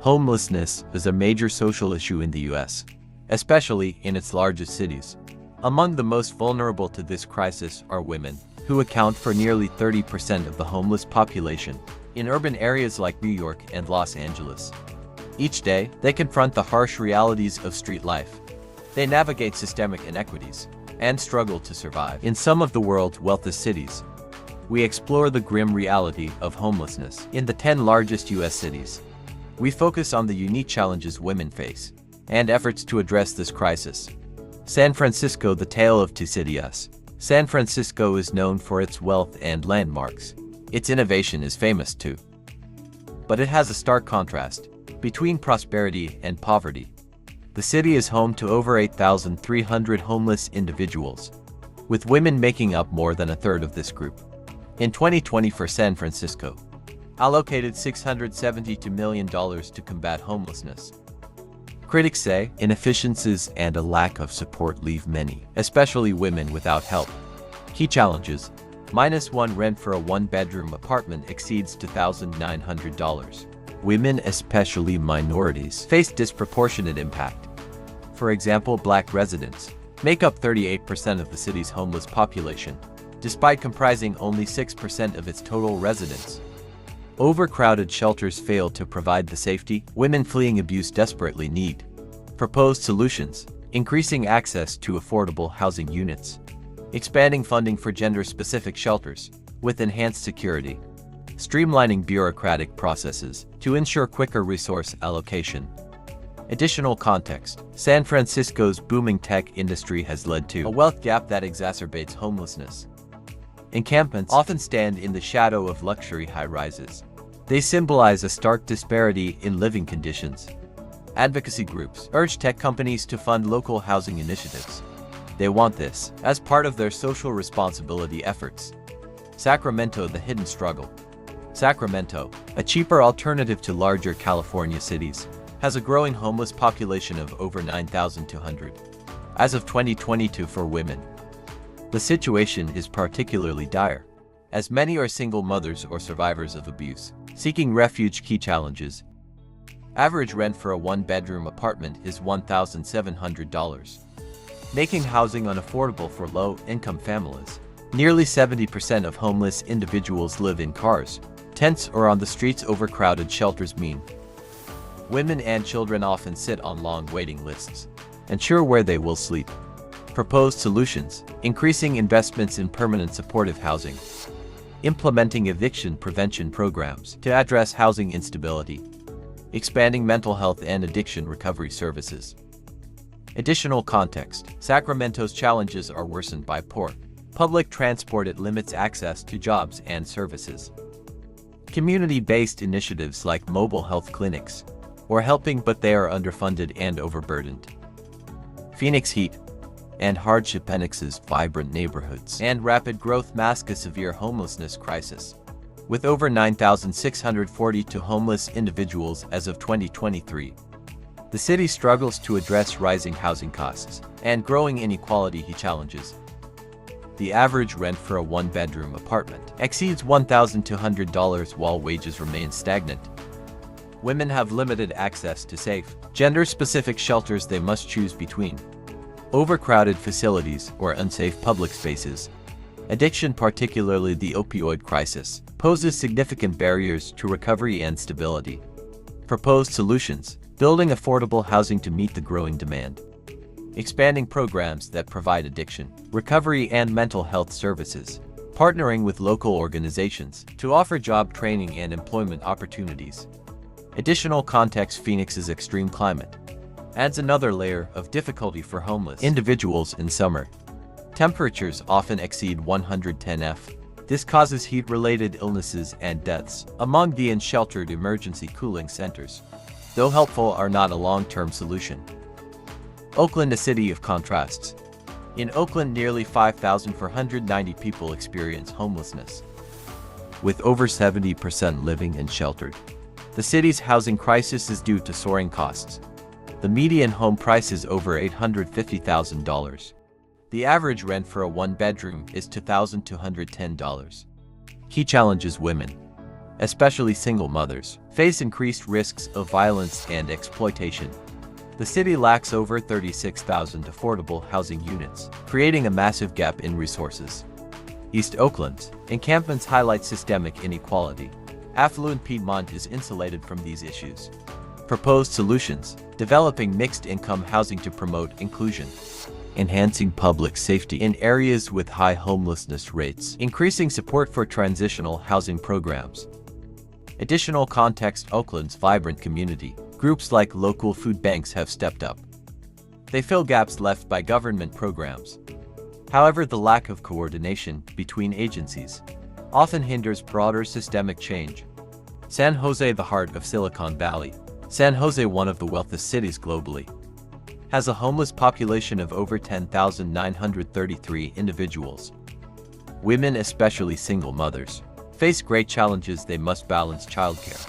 Homelessness is a major social issue in the U.S., especially in its largest cities. Among the most vulnerable to this crisis are women, who account for nearly 30% of the homeless population in urban areas like New York and Los Angeles. Each day, they confront the harsh realities of street life. They navigate systemic inequities and struggle to survive. In some of the world's wealthiest cities, we explore the grim reality of homelessness in the 10 largest U.S. cities. We focus on the unique challenges women face and efforts to address this crisis. San Francisco, the tale of two cities. San Francisco is known for its wealth and landmarks. Its innovation is famous too. But it has a stark contrast between prosperity and poverty. The city is home to over 8,300 homeless individuals, with women making up more than a third of this group. In 2020, San Francisco allocated $672 million to combat homelessness. Critics say inefficiencies and a lack of support leave many, especially women, without help. Key challenges: -1 rent for a one-bedroom apartment exceeds $2,900. Women, especially minorities, face disproportionate impact. For example, Black residents make up 38% of the city's homeless population, despite comprising only 6% of its total residents. Overcrowded shelters fail to provide the safety women fleeing abuse desperately need. Proposed solutions: increasing access to affordable housing units, expanding funding for gender-specific shelters with enhanced security, streamlining bureaucratic processes to ensure quicker resource allocation. Additional context: San Francisco's booming tech industry has led to a wealth gap that exacerbates homelessness. Encampments often stand in the shadow of luxury high-rises. They symbolize a stark disparity in living conditions. Advocacy groups urge tech companies to fund local housing initiatives. They want this as part of their social responsibility efforts. Sacramento, the hidden struggle. Sacramento, a cheaper alternative to larger California cities, has a growing homeless population of over 9,200 as of 2022 for women. The situation is particularly dire, as many are single mothers or survivors of abuse, seeking refuge. Key challenges: average rent for a one-bedroom apartment is $1,700, making housing unaffordable for low-income families. Nearly 70% of homeless individuals live in cars, tents, or on the streets. Overcrowded shelters mean women and children often sit on long waiting lists, unsure where they will sleep. Proposed solutions: increasing investments in permanent supportive housing, implementing eviction prevention programs to address housing instability, expanding mental health and addiction recovery services. Additional context: Sacramento's challenges are worsened by poor public transport. It limits access to jobs and services. Community-based initiatives like mobile health clinics are helping, but they are underfunded and overburdened. Phoenix heat and hardship. Phoenix's vibrant neighborhoods and rapid growth mask a severe homelessness crisis, with over 9,642 homeless individuals as of 2023. The city struggles to address rising housing costs and growing inequality. Challenges: the average rent for a one-bedroom apartment exceeds $1,200 while wages remain stagnant. Women have limited access to safe, gender-specific shelters they must choose between. Overcrowded facilities or unsafe public spaces. Addiction, particularly the opioid crisis, poses significant barriers to recovery and stability. Proposed solutions: building affordable housing to meet the growing demand, expanding programs that provide addiction recovery and mental health services, partnering with local organizations to offer job training and employment opportunities. Additional context: Phoenix's extreme climate adds another layer of difficulty for homeless individuals in summer. Temperatures often exceed 110 F. This causes heat-related illnesses and deaths among the unsheltered. Emergency cooling centers, though helpful, are not a long-term solution. Oakland, a city of contrasts. In Oakland, nearly 5,490 people experience homelessness, with over 70% living unsheltered. The city's housing crisis is due to soaring costs. The median home price is over $850,000. The average rent for a one-bedroom is $2,210. Key challenges: women especially single mothers, face increased risks of violence and exploitation. The city lacks over 36,000 affordable housing units, creating a massive gap in resources. East Oakland's encampments highlight systemic inequality. Affluent Piedmont is insulated from these issues. Proposed solutions: developing mixed-income housing to promote inclusion, enhancing public safety in areas with high homelessness rates, increasing support for transitional housing programs. Additional context: Oakland's vibrant community groups like local food banks have stepped up. They fill gaps left by government programs. However, the lack of coordination between agencies often hinders broader systemic change. San Jose, the heart of Silicon Valley. San Jose, one of the wealthiest cities globally, has a homeless population of over 10,933 individuals. Women, especially single mothers, face great challenges. They must balance childcare,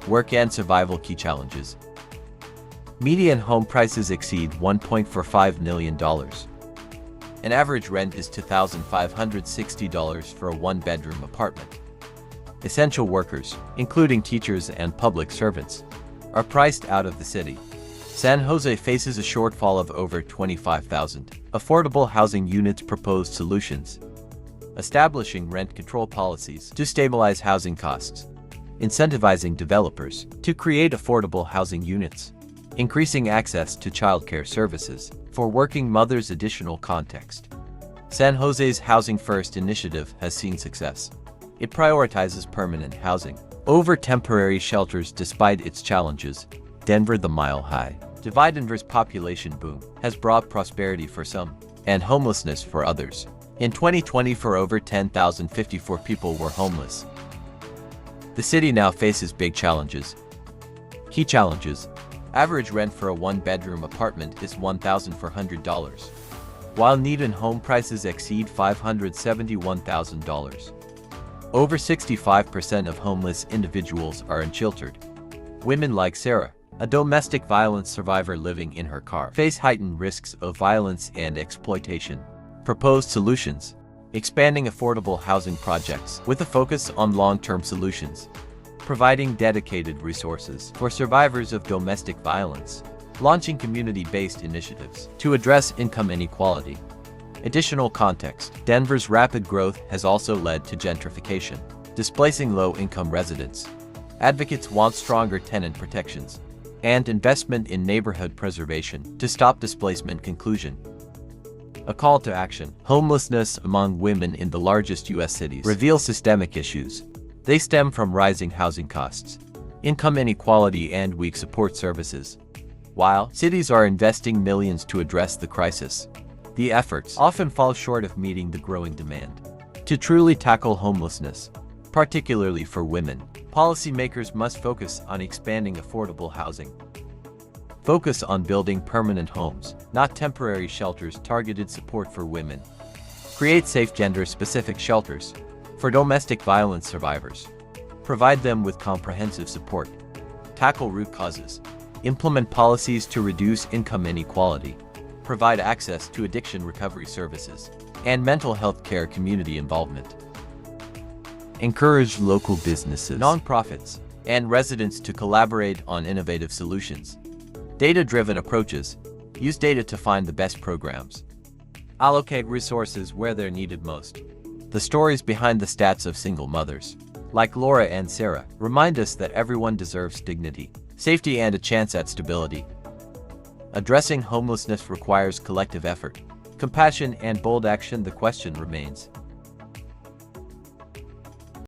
work and survival. Key challenges: median home prices exceed $1.45 million. An average rent is $2,560 for a one-bedroom apartment. Essential workers, including teachers and public servants, are priced out of the city. San Jose faces a shortfall of over 25,000 affordable housing units. Proposed solutions: establishing rent control policies to stabilize housing costs, incentivizing developers to create affordable housing units, increasing access to childcare services for working mothers. Additional context: San Jose's Housing First initiative has seen success. It prioritizes permanent housing over temporary shelters despite its challenges. Denver, the mile-high divide. Denver's population boom has brought prosperity for some and homelessness for others. In 2020, for over 10,054 people were homeless. The city now faces big challenges. Key challenges: average rent for a one-bedroom apartment is $1,400, while median home prices exceed $571,000. Over 65% of homeless individuals are unsheltered. Women like Sarah, a domestic violence survivor living in her car, face heightened risks of violence and exploitation. Proposed solutions: expanding affordable housing projects with a focus on long-term solutions, providing dedicated resources for survivors of domestic violence, launching community-based initiatives to address income inequality. Additional context: Denver's rapid growth has also led to gentrification, displacing low-income residents. Advocates want stronger tenant protections and investment in neighborhood preservation to stop displacement. Conclusion: a call to action. Homelessness among women in the largest U.S. cities reveals systemic issues. They stem from rising housing costs, income inequality, and weak support services. While cities are investing millions to address the crisis, the efforts often fall short of meeting the growing demand. To truly tackle homelessness, particularly for women, policymakers must focus on expanding affordable housing. Focus on building permanent homes, not temporary shelters. Targeted support for women. Create safe gender-specific shelters for domestic violence survivors. Provide them with comprehensive support. Tackle root causes. Implement policies to reduce income inequality. Provide access to addiction recovery services and mental health care. Community involvement. Encourage local businesses, nonprofits, and residents to collaborate on innovative solutions. Data-driven approaches. Use data to find the best programs. Allocate resources where they're needed most. The stories behind the stats of single mothers, like Laura and Sarah, remind us that everyone deserves dignity, safety, and a chance at stability. Addressing homelessness requires collective effort, compassion, and bold action. The question remains: